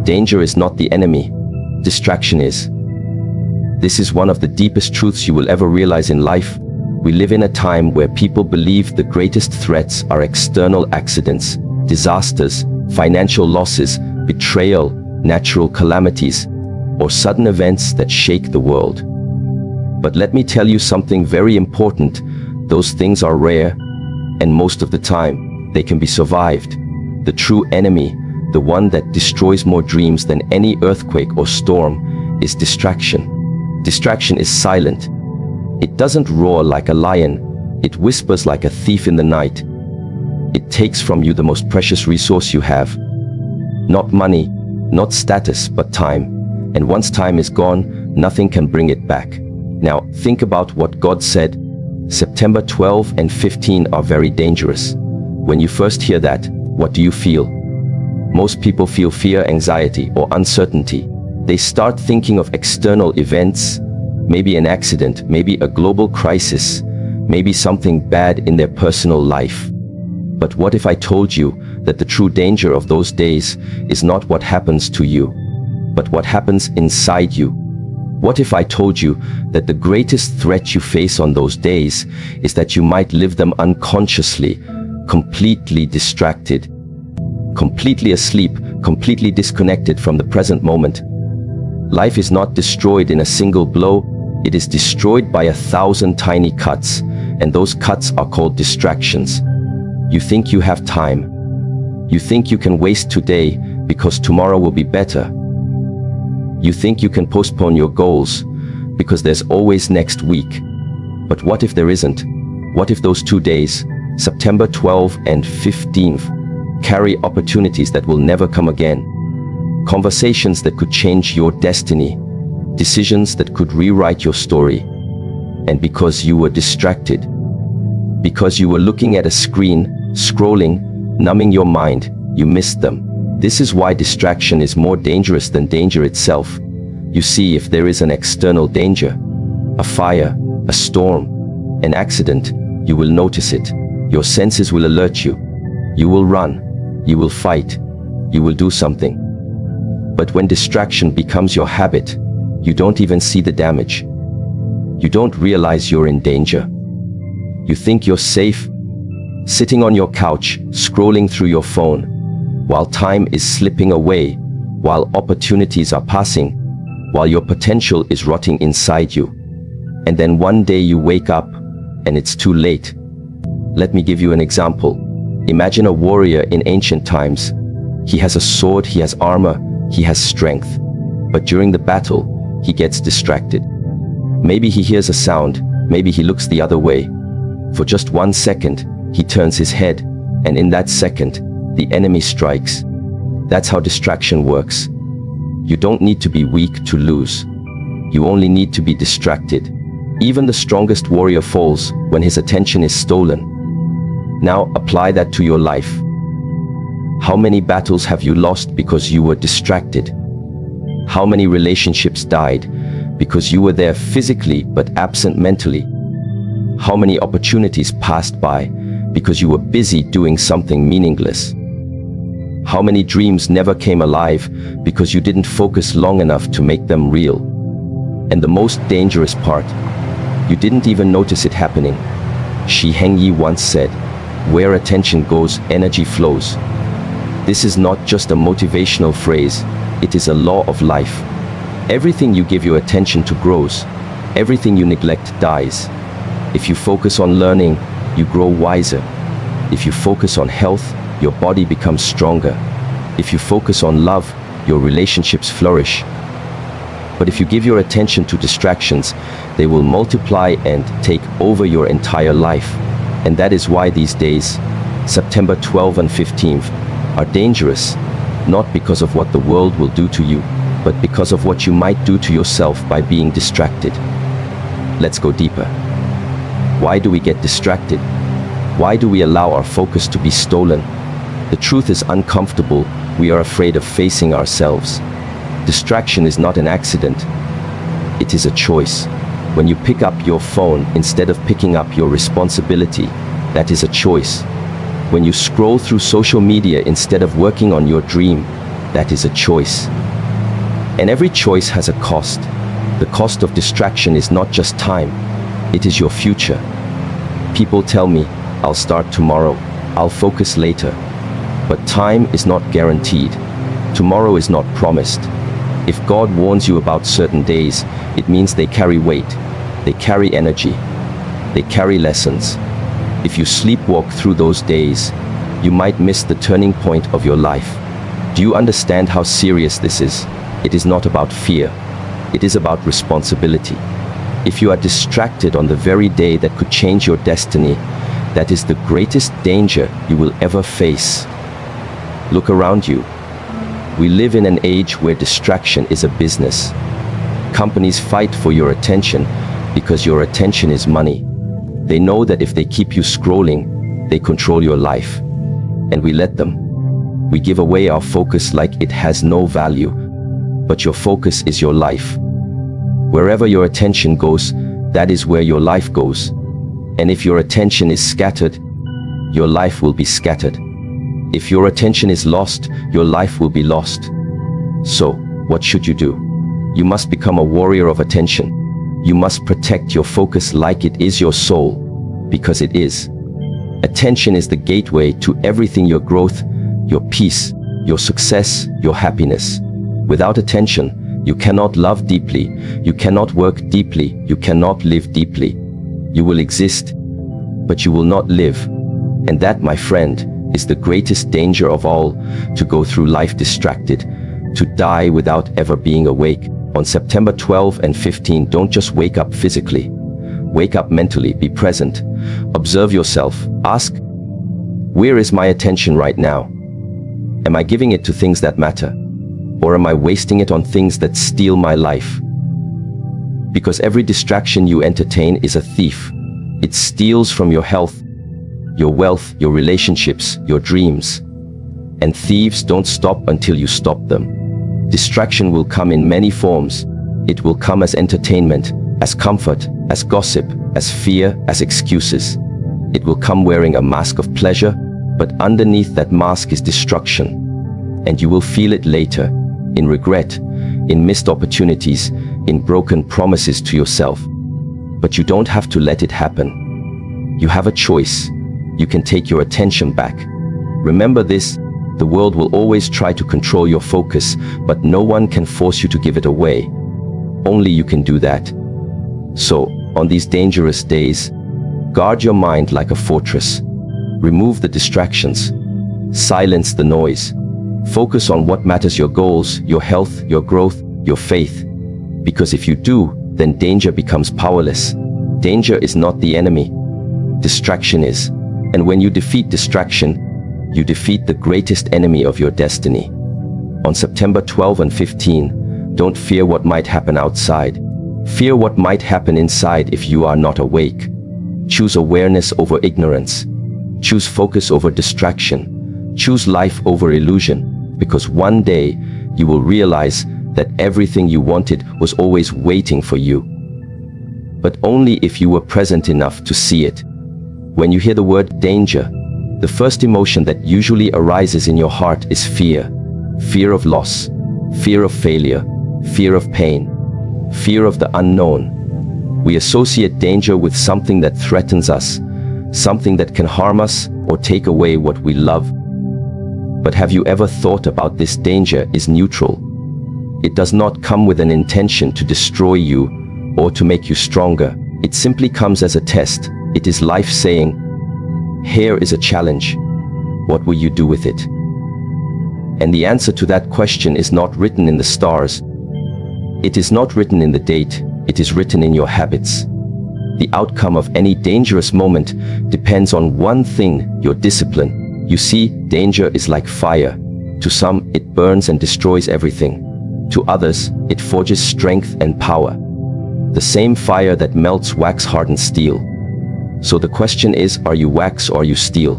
Danger is not the enemy. Distraction is. This is one of the deepest truths you will ever realize in life. We live in a time where people believe the greatest threats are external accidents, disasters, financial losses, betrayal, natural calamities, or sudden events that shake the world. But let me tell you something very important. Those things are rare, and most of the time, they can be survived. The true enemy, the one that destroys more dreams than any earthquake or storm, is distraction. Distraction is silent. It doesn't roar like a lion. It whispers like a thief in the night. It takes from you the most precious resource you have. Not money, not status, but time. And once time is gone, nothing can bring it back. Now, think about what God said. September 12 and 15 are very dangerous. When you first hear that, what do you feel? Most people feel fear, anxiety, or uncertainty. They start thinking of external events, maybe an accident, maybe a global crisis, maybe something bad in their personal life. But what if I told you that the true danger of those days is not what happens to you, but what happens inside you? What if I told you that the greatest threat you face on those days is that you might live them unconsciously, completely distracted, completely asleep, completely disconnected from the present moment? Life is not destroyed in a single blow. It is destroyed by 1,000 tiny cuts, and those cuts are called distractions. You think you have time. You think you can waste today because tomorrow will be better. You think you can postpone your goals because there's always next week. But what if there isn't? What if those 2 days, September 12 and 15th, carry opportunities that will never come again? Conversations that could change your destiny, decisions that could rewrite your story. And because you were distracted, because you were looking at a screen, scrolling, numbing your mind, you missed them. This is why distraction is more dangerous than danger itself. You see, if there is an external danger, a fire, a storm, an accident, you will notice it. Your senses will alert you. You will run. You will fight. You will do something. But when distraction becomes your habit, you don't even see the damage. You don't realize you're in danger. You think you're safe, sitting on your couch, scrolling through your phone, while time is slipping away, while opportunities are passing, while your potential is rotting inside you. And then one day you wake up, and it's too late. Let me give you an example. Imagine a warrior in ancient times. He has a sword, he has armor, he has strength. But during the battle, he gets distracted. Maybe he hears a sound, maybe he looks the other way. For just 1 second, he turns his head, and in that second, the enemy strikes. That's how distraction works. You don't need to be weak to lose. You only need to be distracted. Even the strongest warrior falls when his attention is stolen. Now apply that to your life. How many battles have you lost because you were distracted? How many relationships died because you were there physically but absent mentally? How many opportunities passed by because you were busy doing something meaningless? How many dreams never came alive because you didn't focus long enough to make them real? And the most dangerous part, you didn't even notice it happening. Heng once said, "Where attention goes, energy flows." This is not just a motivational phrase, it is a law of life. Everything you give your attention to grows. Everything you neglect dies. If you focus on learning, you grow wiser. If you focus on health, your body becomes stronger. If you focus on love, your relationships flourish. But if you give your attention to distractions, they will multiply and take over your entire life. And that is why these days, September 12 and 15th, are dangerous, not because of what the world will do to you, but because of what you might do to yourself by being distracted. Let's go deeper. Why do we get distracted? Why do we allow our focus to be stolen? The truth is uncomfortable. We are afraid of facing ourselves. Distraction is not an accident. It is a choice. When you pick up your phone instead of picking up your responsibility, that is a choice. When you scroll through social media instead of working on your dream, That is a choice. And every choice has a cost. The cost of distraction is not just time, it is your future. People tell me, I'll start tomorrow, I'll focus later. But time is not guaranteed. Tomorrow is not promised. If God warns you about certain days, it means they carry weight, they carry energy, they carry lessons. If you sleepwalk through those days, you might miss the turning point of your life. Do you understand how serious this is? It is not about fear. It is about responsibility. If you are distracted on the very day that could change your destiny, that is the greatest danger you will ever face. Look around you. We live in an age where distraction is a business. Companies fight for your attention because your attention is money. They know that if they keep you scrolling, they control your life. And we let them. We give away our focus like it has no value. But your focus is your life. Wherever your attention goes, that is where your life goes. And if your attention is scattered, your life will be scattered. If your attention is lost, your life will be lost. So, what should you do? You must become a warrior of attention. You must protect your focus like it is your soul, because it is. Attention is the gateway to everything: your growth, your peace, your success, your happiness. Without attention, you cannot love deeply, you cannot work deeply, you cannot live deeply. You will exist, but you will not live. And that, my friend, is the greatest danger of all, to go through life distracted, to die without ever being awake. On September 12 and 15, don't just wake up physically. Wake up mentally, be present. Observe yourself, ask, where is my attention right now? Am I giving it to things that matter? Or am I wasting it on things that steal my life? Because every distraction you entertain is a thief. It steals from your health, your wealth, your relationships, your dreams. And thieves don't stop until you stop them. Distraction will come in many forms. It will come as entertainment, as comfort, as gossip, as fear, as excuses. It will come wearing a mask of pleasure, but underneath that mask is destruction. And you will feel it later, in regret, in missed opportunities, in broken promises to yourself. But you don't have to let it happen. You have a choice. You can take your attention back. Remember this, the world will always try to control your focus, but no one can force you to give it away. Only you can do that. So, on these dangerous days, guard your mind like a fortress. Remove the distractions. Silence the noise. Focus on what matters: your goals, your health, your growth, your faith. Because if you do, then danger becomes powerless. Danger is not the enemy. Distraction is. And when you defeat distraction, you defeat the greatest enemy of your destiny. On September 12 and 15, don't fear what might happen outside. Fear what might happen inside if you are not awake. Choose awareness over ignorance. Choose focus over distraction. Choose life over illusion. Because one day, you will realize that everything you wanted was always waiting for you. But only if you were present enough to see it. When you hear the word danger, the first emotion that usually arises in your heart is fear. Fear of loss, fear of failure, fear of pain, fear of the unknown. We associate danger with something that threatens us, something that can harm us or take away what we love. But have you ever thought about this? Danger is neutral. It does not come with an intention to destroy you or to make you stronger. It simply comes as a test. It is life saying, here is a challenge. What will you do with it? And the answer to that question is not written in the stars. It is not written in the date. It is written in your habits. The outcome of any dangerous moment depends on one thing: your discipline. You see, danger is like fire. To some, it burns and destroys everything. To others, it forges strength and power. The same fire that melts wax-hardened steel. So the question is, are you wax or are you steel?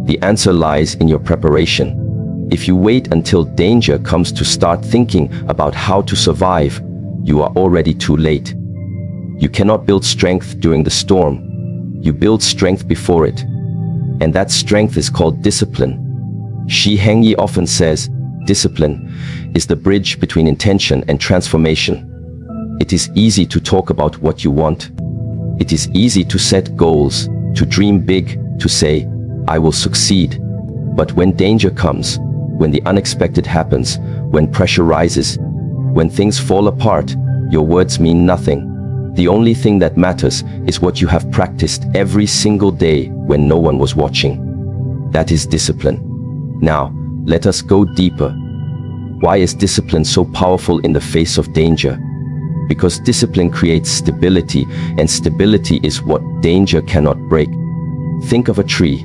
The answer lies in your preparation. If you wait until danger comes to start thinking about how to survive, you are already too late. You cannot build strength during the storm. You build strength before it. And that strength is called discipline. Heng often says, discipline is the bridge between intention and transformation. It is easy to talk about what you want. It is easy to set goals, to dream big, to say, I will succeed. But when danger comes, when the unexpected happens, when pressure rises, when things fall apart, your words mean nothing. The only thing that matters is what you have practiced every single day when no one was watching. That is discipline. Now, let us go deeper. Why is discipline so powerful in the face of danger? Because discipline creates stability, and stability is what danger cannot break. Think of a tree.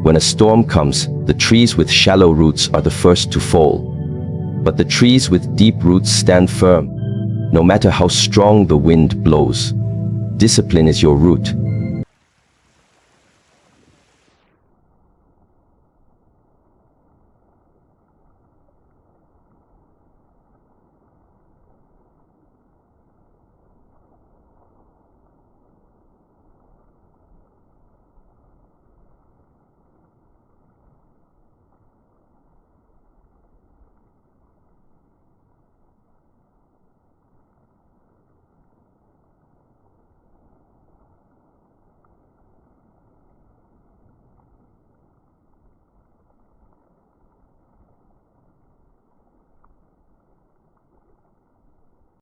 When a storm comes, the trees with shallow roots are the first to fall. But the trees with deep roots stand firm, no matter how strong the wind blows. Discipline is your root.